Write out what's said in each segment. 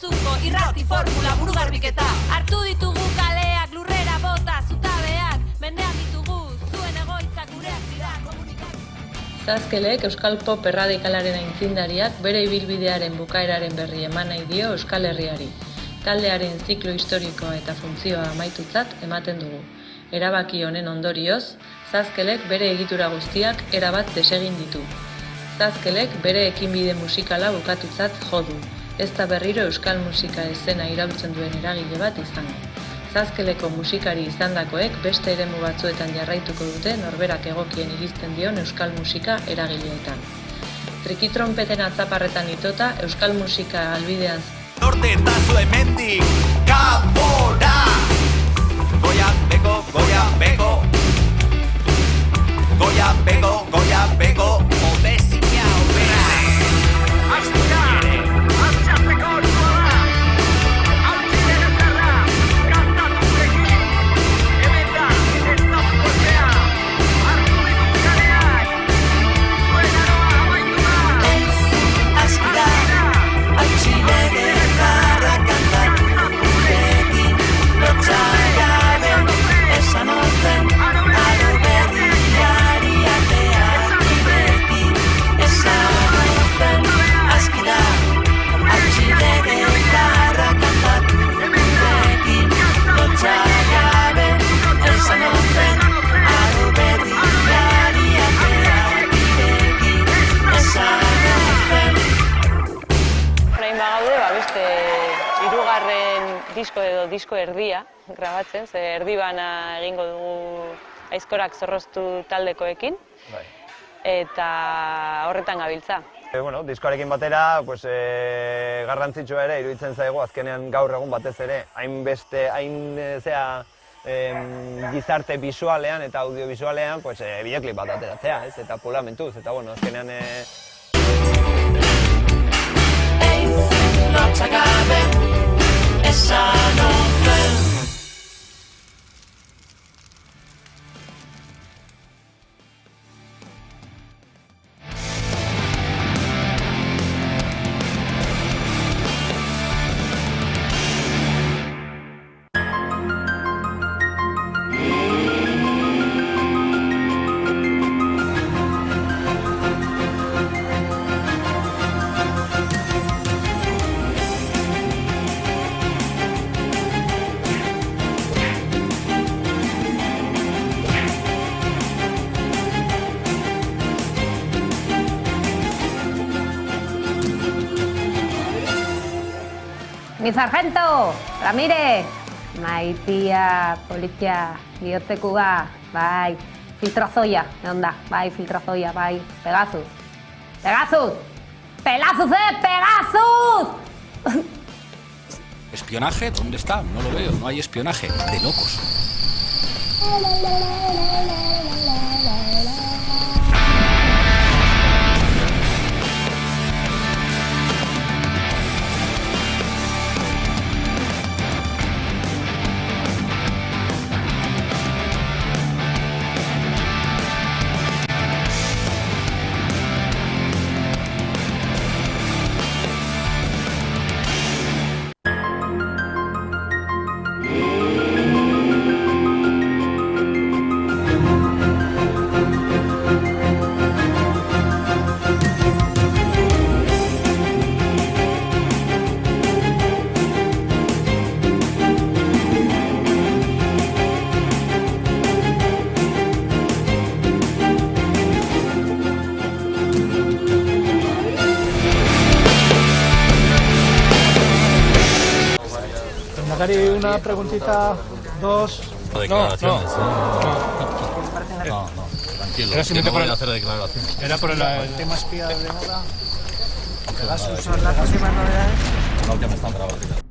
zuko, irrati formula buru garbiketa. Hartu ditugu kaleak, lurrera bota, zutabeak, mendean ditugu, zuen egoitzak gureak dira. Zaskelek euskal pop erradikalaren aintzindariak bere ibilbidearen bukaeraren berri eman nahi dio Euskal Herriari. Taldearen ziklo historikoa eta funtzioa amaitutzat ematen dugu. Erabaki honen ondorioz, Zaskelek bere egitura guztiak erabat desegin ditu. Zaskelek bere ekinbide musikala bukatutzat jo du. Ez da berriro euskal musika eszena iraultzen duen eragile bat izango. Zaskeleko musikari izandakoek beste eremu batzuetan jarraituko dute norberak egokien iristen dion euskal musika eragileetan. Trikitronpeten atzaparretan itota euskal musika albidean norte eta zu hemendik kanpora. Goia bego, goia bego. Goia bego, goia bego. Obezia, obera. Aiztura, altxatzeko ordua da. Altxilera zerra, kantatu egin. Hemen da, estatu kolpea. Hartu ditu kaleak. Zuen aroa amaitu da. Ez, askira, altxilera zarra kantatu gurekin. Lotxagabe, esan ozen, aro berriari ateak ireki. Esan ozen, askira, altxilera zarra kantatu gurekin. Lotxagabe, esan ozen, aro berriari ateak ireki. Esan ozen. Orain bagaude, beste hirugarren disko edo disko erdia grabatzen, ze erdi bana egingo dugu Aizkorak Zorroztu taldekoekin, eta horretan gabiltza. Diskoarekin batera, garrantzitsua ere iruditzen zaigu azkenean gaur egun batez ere, gizarte bisualean eta audiovisualean bideoklip bat ateratzea, eta polamentuz, eta azkenean... Lotxagabe, esan ozen. Mi sargento, Ramírez, maitia, politia, bihotzekuga, bai, filtrazoia, egon da, bai, filtrazoia, bai, Pegasus. Pegasus! ¡Pegasus, Pegasus! ¿Espionaje? ¿Dónde está? No lo veo, no hay espionaje. De locos. Una preguntita, dos... Declaraciones. No, tranquilo, es que no voy a hacer declaraciones. Era por el tema espía de moda. Pegasus, las próximas novedades. La última está grabando.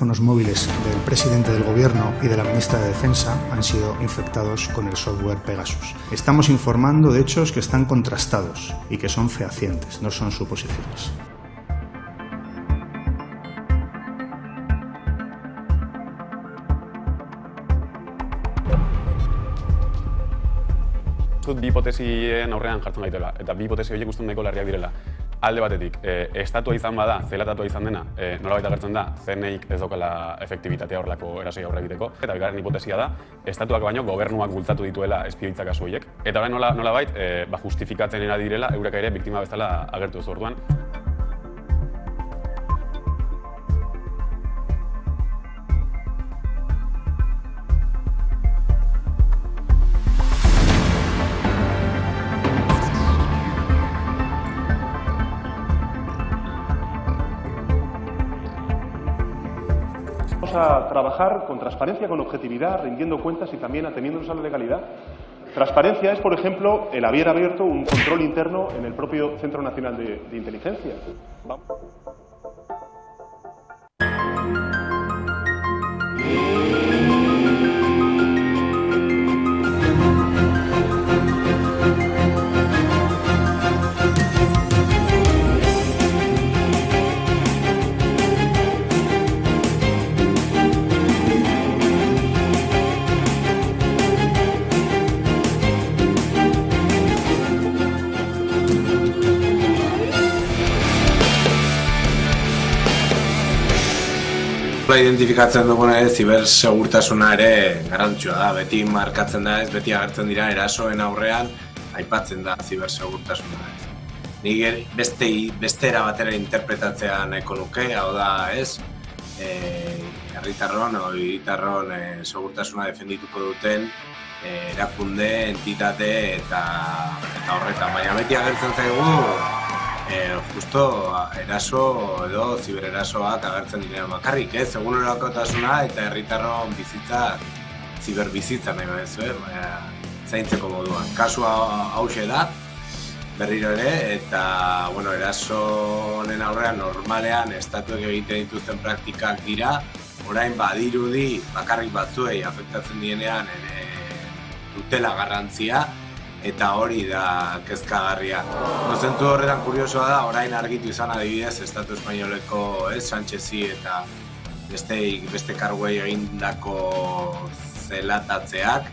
teléfonos móviles del presidente del gobierno y de la ministra de Defensa han sido infectados con el software Pegasus. Estamos informando de hechos que están contrastados y que son fehacientes, no son suposiciones. Bi hipotesien aurrean jartzen gaitela, eta bi hipotesi horiek uste nahiko larriak direla. Alde batetik, estatua izan bada, zelatatua izan dena, nolabait agertzen da, CNIk ez daukala efektibitatea horrelako erasoi aurre egiteko. Eta bigarren hipotesia da, estatuak baino gobernuak bultzatu dituela espioitza kasu horiek. Eta orain nolabait, justifikatzen era direla, eurek ere biktima bezala agertu ez orduan. Vamos a trabajar con transparencia, con objetividad, rindiendo cuentas y también ateniéndonos a la legalidad. Transparencia es, por ejemplo, el haber abierto un control interno en el propio Centro Nacional de Inteligencia. Vamos. Identifikatzen duguna zibersegurtasuna ere garrantzitsua da, beti markatzen da ez, beti agertzen dira erasoen aurrean aipatzen da zibersegurtasuna ez. Nik beste era batera interpretatzea nahiko nuke, hau da ez, herritarron segurtasuna defendituko duten erakunde, entitate eta horretan, baina beti agertzen zaigu justo eraso edo zibererasoak agertzen direan bakarrik, egunerokotasuna eta herritarron bizitza, ziberbizitza nahi badezu, zaintzeko moduan. Kasua hauxe da, berriro ere, eta eraso honen aurrean normalean estatuek egiten dituzten praktikak dira, orain badirudi bakarrik batzuei afektatzen dienean dutela garrantzia, eta hori da kezkagarria. Zentzu horretan kuriosoa da, orain argitu izan adibidez Estatu Espainoleko Sánchezi eta beste karguei egindako zelatatzeak.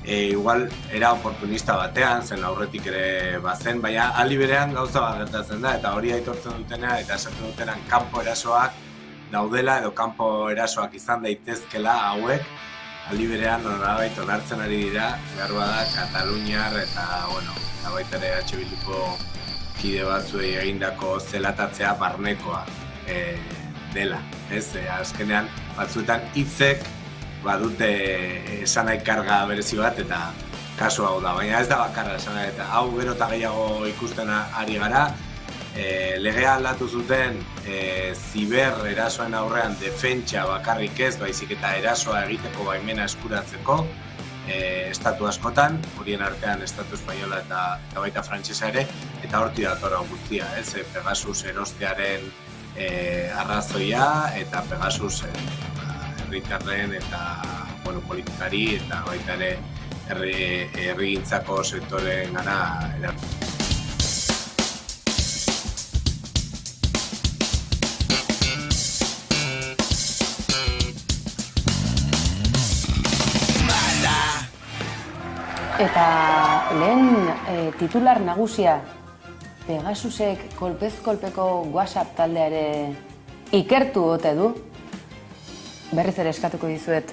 Igual era oportunista batean, zen aurretik ere bazen, baina aldi berean gauza bat gertatzen da, eta hori aitortzen dutena eta esaten dutenan kanpo erasoak daudela edo kanpo erasoak izan daitezkela hauek, aldi berean nolabait onartzen ari dira, garba da, Kataluniar eta baita ere H. Bilduko kide batzuei egindako zelatatzea barnekoa dela. Azkenean batzuetan hitzek badute esanahi karga berezi bat eta kasu hau da, baina ez da bakarra esanahi eta hau gero eta gehiago ikusten ari gara. Legea aldatu zuten ziber erasoen aurrean defentsa bakarrik ez, baizik eta erasoa egiteko baimena eskuratzeko estatu askotan, horien artean Estatu Espainola eta baita frantsesa ere, eta hortik dator guztia, Pegasus erostearen arrazoia eta Pegasus herritarren eta politikari eta baita ere herrigintzako sektoreen gana Eta lehen titular nagusia, Pegasusek kolpez-kolpeko WhatsApp taldea ere ikertu ote du. Berriz ere eskatuko dizuet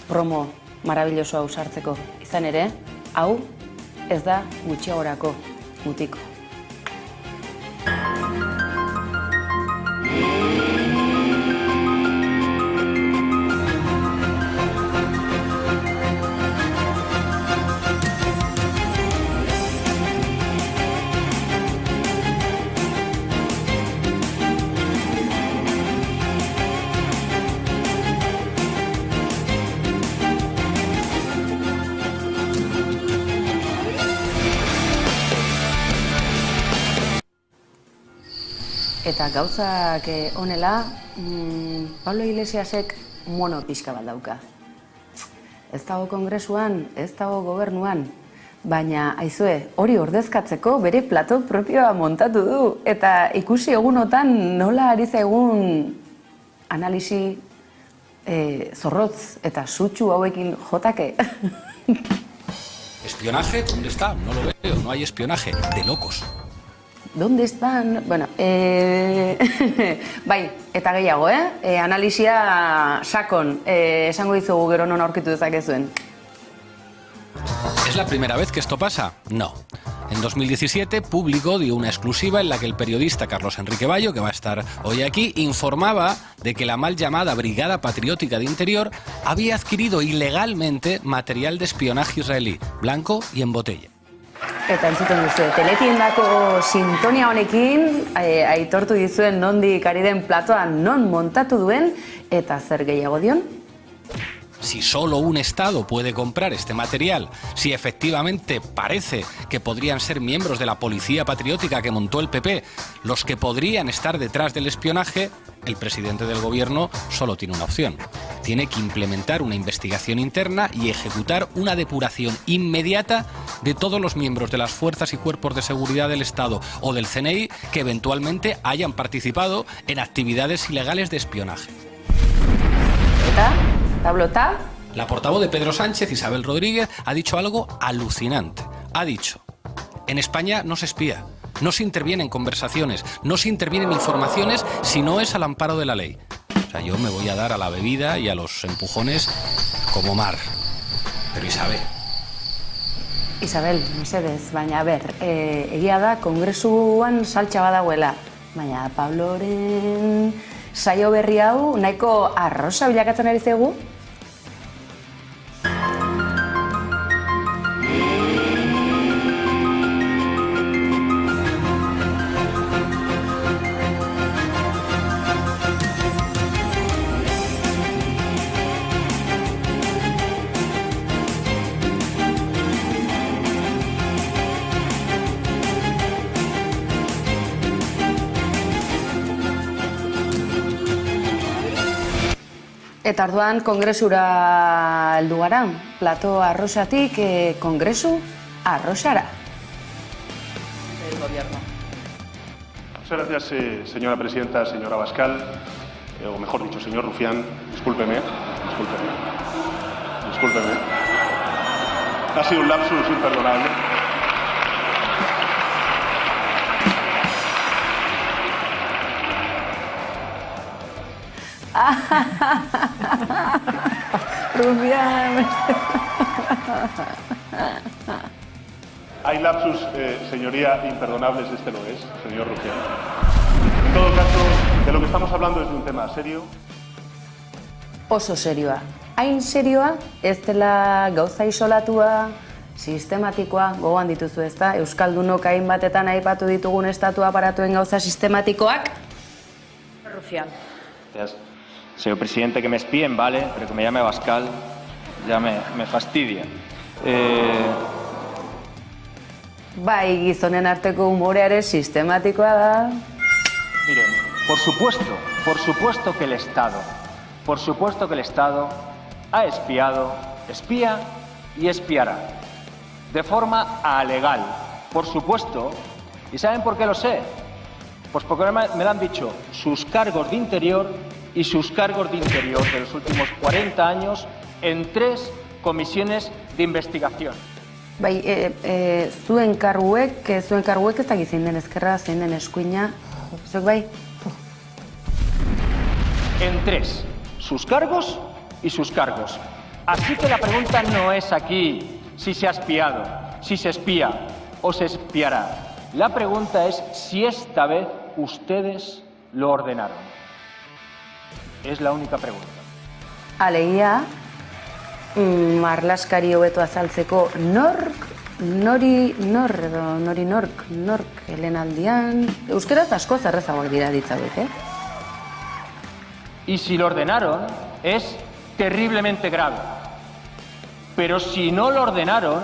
promo marabilloso hau sartzeko. Izan ere, hau ez da gutxiagorako mutiko. Eta gauzak honela, Pablo Iglesiasek mono pixka bat dauka. Ez dago kongresuan, ez dago gobernuan, baina aizue, hori ordezkatzeko bere plato propioa montatu du. Eta ikusi egunotan nola ari zaigun analisi zorrotz eta sutsu hauekin jotake. ¿Espionaje? ¿Dónde está? No lo veo, no hay espionaje. De locos. ¿Dónde están? Bueno, bai, eta gehiago, analisia sakon, esango dizugu gero non aurkitu dezakezuen. ¿Es la primera vez que esto pasa? No. En 2017, Público dio una exclusiva en la que el periodista Carlos Enrique Bayo, que va a estar hoy aquí, informaba de que la mal llamada Brigada Patriótica de Interior había adquirido ilegalmente material de espionaje israelí, blanco y en botella. Eta entzuten duzu, teletiendako sintonia honekin, aitortu dizuen nondik ari den platoa non montatu duen, eta zer gehiago dion? Si solo un Estado puede comprar este material, si efectivamente parece que podrían ser miembros de la policía patriótica que montó el PP los que podrían estar detrás del espionaje, el presidente del gobierno solo tiene una opción. Tiene que implementar una investigación interna y ejecutar una depuración inmediata de todos los miembros de las fuerzas y cuerpos de seguridad del Estado o del CNI que eventualmente hayan participado en actividades ilegales de espionaje. ¿Tablota? La portavoz de Pedro Sánchez, Isabel Rodríguez, ha dicho algo alucinante. Ha dicho, en España no se espía, no se interviene en conversaciones, no se interviene en informaciones si no es al amparo de la ley. O sea, yo me voy a dar a la bebida y a los empujones como mar. Pero Isabel, mesedez, baina, a ber, egia da, kongresuan saltxa badagoela. Baina, Pabloren saio berri hau nahiko arrosa bilakatzen ari zaigu? Eta orduan kongresura heldu gara, plato arrosatik kongresu arrosara. El gobierno. Muchas gracias, señora presidenta, señora Abascal, o mejor dicho, señor Rufián, discúlpeme. Ha sido un lapsus imperdonable. Rufián. Hay lapsus, señoría, imperdonables, este no es, señor Rufián. En todo caso, de lo que estamos hablando es de un tema serio. Oso serioa. Hain serioa, ez dela gauza isolatua, sistematikoa, gogoan dituzu ezta, Euskaldunok hainbatetan aipatu ditugun estatu aparatuen gauza sistematikoak. Rufián. Señor presidente, que me espíen, vale, pero que me llame Abascal ya me fastidia. Bai, gizonen arteko humoreare sistematikoa da. Miren, por supuesto que el Estado ha espiado, espía y espiará. De forma alegal, por supuesto. ¿Y saben por qué lo sé? Pues porque me lo han dicho sus cargos de interior y sus cargos de interior de los últimos 40 años en 3 comisiones de investigación. Bai, zuen karguek ez dakit zein den ezkerra, zein den eskuina, zuek bai? En 3, sus cargos y sus cargos. Así que la pregunta no es aquí si se ha espiado, si se espía o se espiará. La pregunta es si esta vez ustedes lo ordenaron. Es la única pregunta. Alegia, marlaskari hobeto azaltzeko nork, helenaldian... Euskeraz asko zerrezagoak dira ditzauek, Y si lo ordenaron, es terriblemente grave. Pero si no lo ordenaron,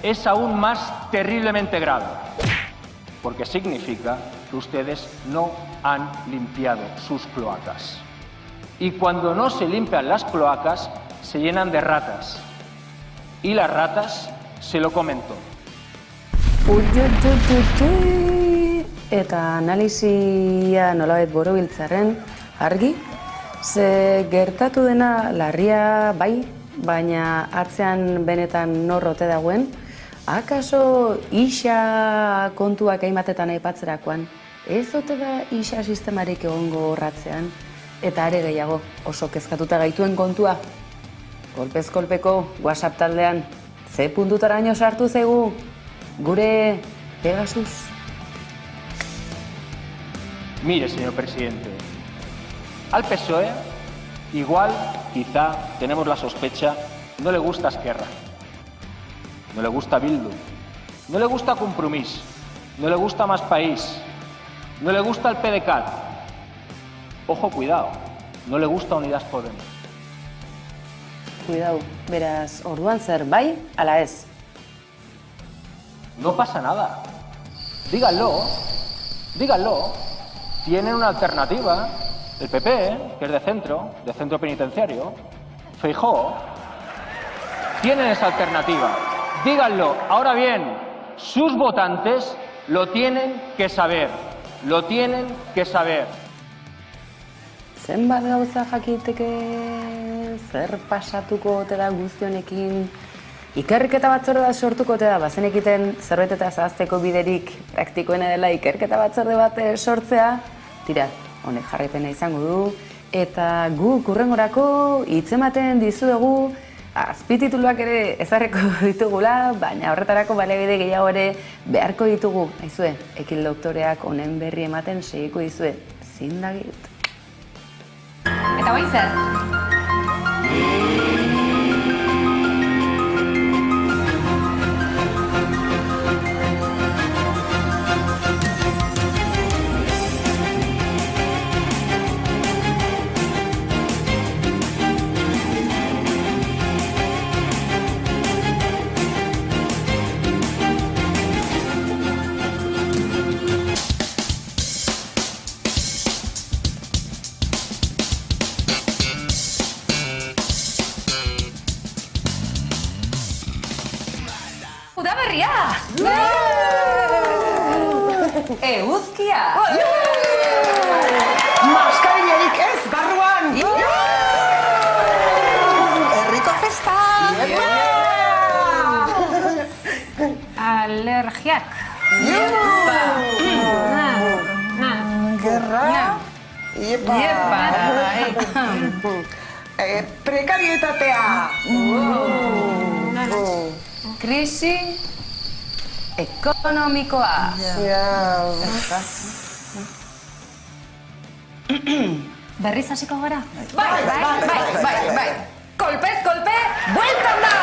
es aún más terriblemente grave. Porque significa que ustedes no han limpiado sus cloacas. Y cuando no se limpian las cloacas, se llenan de ratas. Y las ratas se lo comen todo. Eta analisia nolabait borobiltzaren argi, ze gertatu dena larria bai, baina atzean benetan norrote dagoen, akaso isa kontuak hainbatetan aipatzerakoan, ez ote da isa sistemarik egongo horratzean, eta are gehiago oso kezkatuta gaituen kontua. Kolpez kolpeko WhatsApp taldean, ze puntutaraino sartu zaigu, gure Pegasus. Mire, señor presidente, al PSOE, igual, quizá, tenemos la sospecha, no le gusta Esquerra, no le gusta Bildu, no le gusta Compromís, no le gusta Más País, no le gusta el PDeCAT. Ojo, cuidado, no le gusta Unidas Podemos. Cuidado, beraz, orduan zer, bai, ala ez? No pasa nada. Díganlo, díganlo. Tienen una alternativa. El PP, que es de centro penitenciario, Feijóo, tienen esa alternativa. Díganlo. Ahora bien, sus votantes lo tienen que saber. Lo tienen que saber. Zenbat gauza jakiteke zer pasatuko ote da guztionekin, ikerketa batzorde bat sortuko ote da, bazenekiten zerbait eta zahazteko biderik praktikoena dela ikerketa batzorde bat sortzea, tira, honek jarraipena izango du, eta guk hurrengorako hitzematen dizuegu, azpitituluak ere ezarriko ditugula, baina horretarako baliabide gehiago ere beharko ditugu, aizue, ekil doktoreak honen berri ematen segiko dizue, zindagit. Eta bai zer? Udaberria! Eguzkia! Maskarinarik ez, barruan! Herriko festa! Alergiak! Gerra! Prekarietatea! Krisi ekonomikoa. Berriz hasiko gara? Bai. Kolpez kolpe, bueltan da!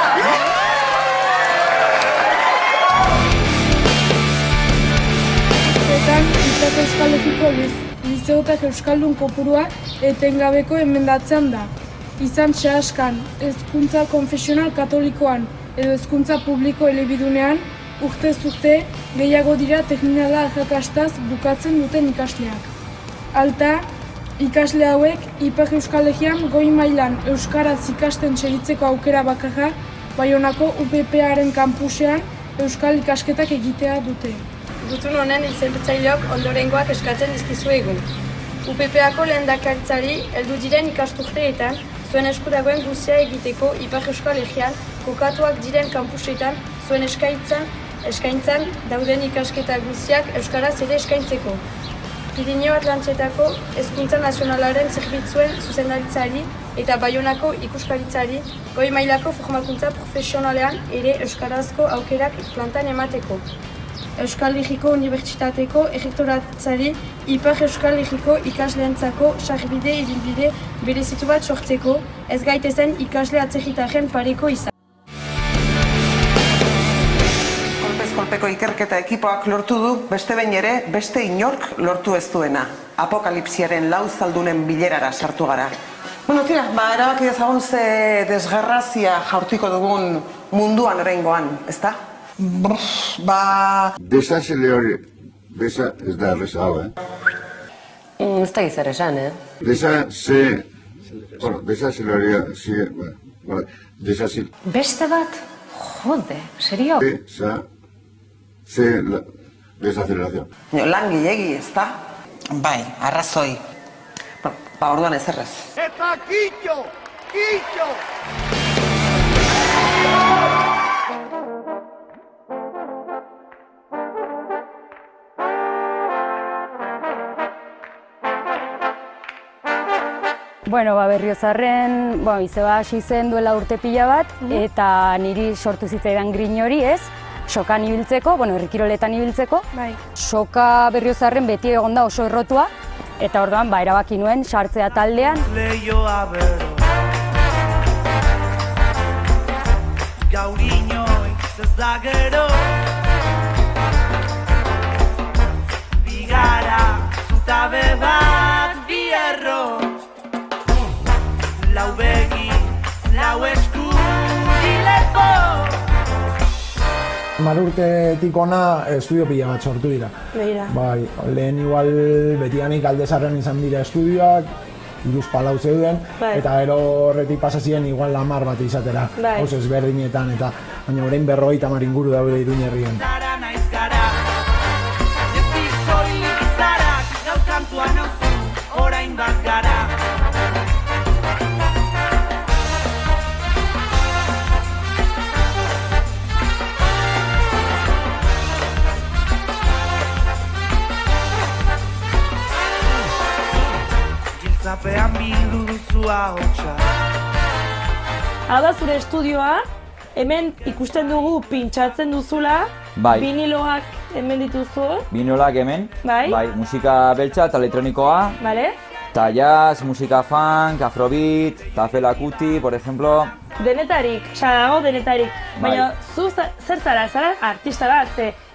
Etan, Itzak Euskal Herriko Lizeotak Euskaldun kopurua etengabeko emendatzean da. Izan txaskan, hezkuntza konfesional katolikoan edo hezkuntza publiko elebidunean, urtez urte gehiago dira terminala arrakastaz bukatzen duten ikasleak. Alta, ikasle hauek Ipar Euskal Herrian goi mailan euskaraz ikasten segitzeko aukera bakarra Baionako UPP-aren kampusean euskal ikasketak egitea dute. Gutun honen izenpetzaileok ondorengoak eskatzen dizkizuegu. UPP-ako lehendakaritzari heldu diren ikasturteetan zuen esku dagoen guztia egiteko Ipar Euskal Herrian kokatuak diren kampusetan zuen eskaintzan dauden ikasketa guztiak euskaraz ere eskaintzeko. Pirineo Atlantzetako Hezkuntza Nazionalaren zerbitzuen zuzendaritzari eta Baionako ikuskaritzari goi mailako formakuntza profesionalean ere euskarazko aukerak plantan emateko. Euskal Herriko Unibertsitateko errektoratzari Ipar Euskal Herriko ikasleentzako sarbide ibilbide berezitu bat sortzeko, ez gaitezen ikasle atzerritarren pareko izan. Kolpeko ikerketa ekipoak lortu du, beste behin ere, beste inork lortu ez duena. Apokalipsiaren lau zaldunen bilerara sartu gara. Bueno, tira, erabaki dezagun ze desgarrazia jaurtiko dugun munduan oraingoan, ezta? Besa ez da erreza hau, Ez da gizar esan, Besa se... Bueno, desazelaria... Beste bat? Jode, serio? Besa... Se... Desaceleración. Lan gilegi, ez da? Bai, arrazoi. Ba, orduan ez errez. Eta kitxo! Kitxo! Bueno, Berriozarren, izeba hasi zen duela urte pila bat, eta niri sortu zitzaidan grin hori, ez? Sokan ibiltzeko, herrikiroletan ibiltzeko. Soka Berriozarren beti egon da oso errotua, eta orduan, erabaki nuen sartzea taldean. Leioa bero Gaur inoiz ez da gero Bigara zutabe bat bierro Lau begi, lau esku dileko Mar urtetik ona estudio pila bat sortu dira. Bai, lehen igual betianik Aldezarren izan dira estudioak, 3-4 zeuden, eta gero horretik pasa ziren igual 10 bat izatera, oso ezberdinetan, eta baina orain 50 inguru daude Iruña herrian. Zara naiz gara Ez soilik izarak Gau kantua nauzu orain bat gara Giltzapean bildu duzu ahotsa Hau da zure estudioa, hemen ikusten dugu pintxatzen duzula, viniloak hemen dituzu. Viniloak hemen, musika beltza eta elektronikoa. Eta jazz, musika funk, afrobeat, eta Fela Kuti, por ejemplo. Denetarik, dago denetarik. Baina zu zer zara artista bat,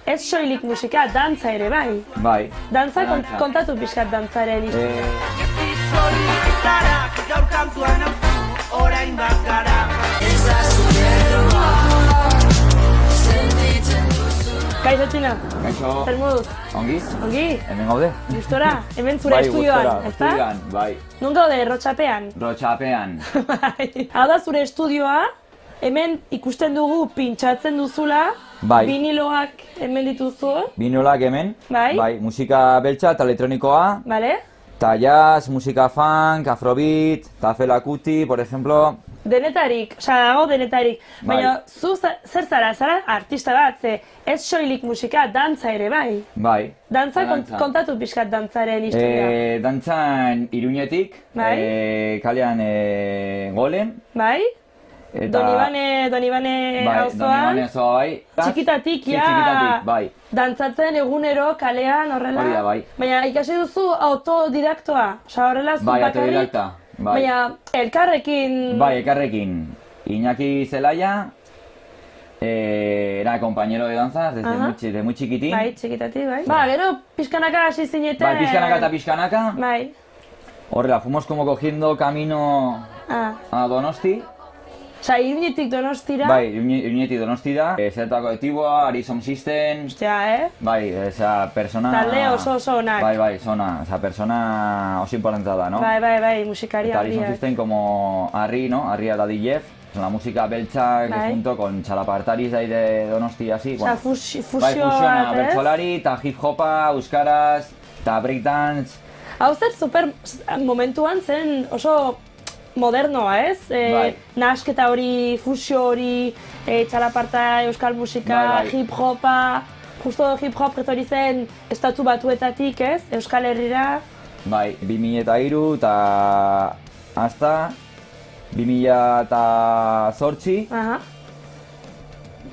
ez soilik musika, dantza ere bai. Bai. Dantza kontatu pixkat dantzaren historia. Soilik izarak gaur kantua nauzu orain bat gara Kaixo, Txina? Kaixo. Zer moduz? Ongi? Ongi? Hemen gaude. Gustora? Hemen zure estudioan, ezta? Estudioan, bai. Non gaude, Rotxapean? Rotxapean. Hau da zure estudioa, hemen ikusten dugu pintxatzen duzula, viniloak hemen dituzu. Viniloak hemen, musika beltza eta elektronikoa. Eta jazz, musika funk, afrobeat, eta Fela Kuti, por ejemplo. Denetarik, dago denetarik. Baina zu zer zara artista bat, ez soilik musika, dantza ere bai. Bai. Dantza kontatu pixkat dantzaren historia. Dantzan Iruñetik, kalean Golem. Bai. Donibane auzoan. Bai. Txikitatik, dantzatzen egunero kalean horrela. Hori da, bai. Baina ikasi duzu autodidaktoa, horrela zu bakarrik. Bai, autodidakta. Baina elkarrekin... Bai, elkarrekin. Iñaki Zelaya, era compañero de danza desde muy chiquitín. Bai, txikitatik, bai. Gero pixkanaka hasi zineten... Bai, pixkanaka eta pixkanaka. Bai. Horrela, fuimos como cogiendo camino a Donosti. Iruñetik Donostira? Bai, Iruñetik Donostira. Zelta kolektiboa, Arison System. Hostia, Bai, esa persona... Talde oso onak. Bai, zona. Esa persona oso importante da, no? Bai, musikaria. Eta Arison System como Arri, ¿no? Arri eta DJ. La música beltza que junto con Txalapartaris de Donosti, así. Osa, fusioa, bai, fusiona, bertsolari, eta hip-hopa, euskaraz, eta breakdance. Hau zer super momentuan zen oso modernoa, ez? Nahasketa hori, fusio hori, txalaparta, euskal musika, hip-hopa, justo hip-hop etorri zen estatu batuetatik, ez? Euskal Herrira. Bai, 2003 eta hasta 2008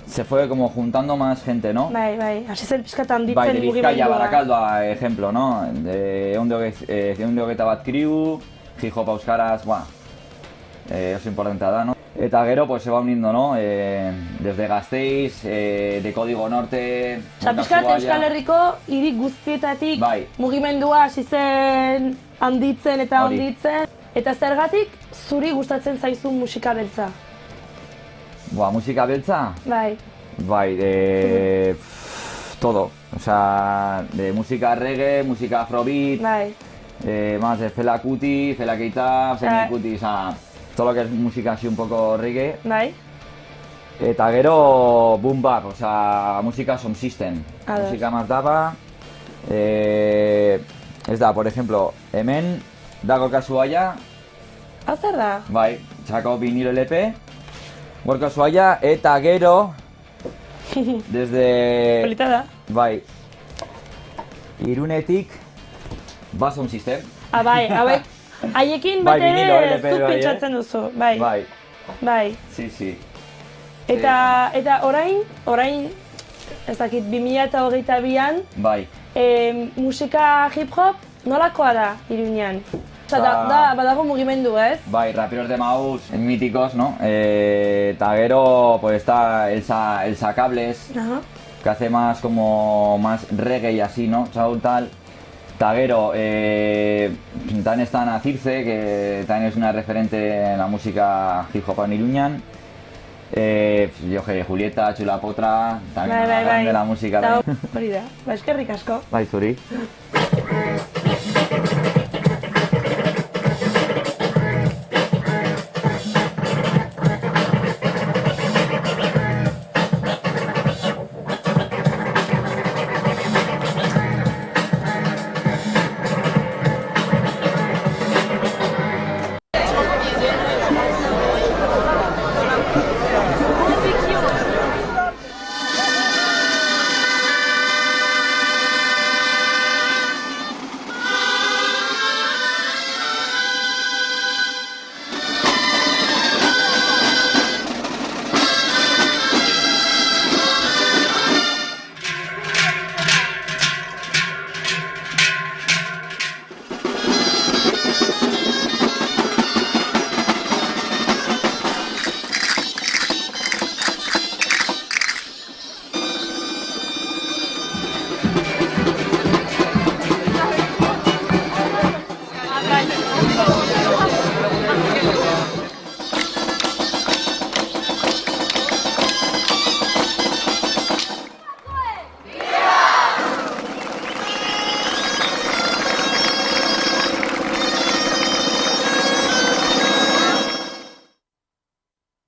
se fue como juntando más gente, ¿no? Bai, hasi zen pixkat handitzen mugimendua. Bai, de Bizkaia, Barakaldoa, ejemplo, ¿no? Ehun hogeita bat kriu, hip-hop euskaraz, oso importantea da, no? Eta gero, pues, se va uniendo, ¿no? Desde Gasteiz, de Código Norte... Pixkat Euskal Herriko hiri guztietatik mugimendua hasi zen handitzen eta handitzen. Eta zergatik zuri gustatzen zaizu musika beltza? Musika beltza? Bai. Bai, todo. O sea, de música reggae, música afrobeat, más de Fela Kuti, Fela Keita, Fela Kuti, o sea, todo lo que es música así un poco reggae. Eta gero boom bap, o sea, música Sound System, música más daba. Ez da, por ejemplo, hemen dago kasuaia. Zer da? Bai, txako vinilo LP, gorko zuaia, eta gero, desde... Polita da. Bai, Irunetik, Sound System. Bai, hauek, haiekin bat ere zuk pentsatzen duzu, bai. Bai. Si. Eta orain, ez dakit, 2022an, bai. Musika hip-hop nolakoa da Iruñean? Osa, badago mugimendu, ez? Bai, raperos de Maús, míticos, ¿no? Eta gero, pues está el Sacables, que hace más como más reggae y así, ¿no? Chaul tal. Eta gero, también está Ana Circe, que también es una referente en la música hip-hop en Iruñan. Yo que Julieta, Chula Potra, también una grande de la música. Hori da, eskerrik asko. Bai, zuri.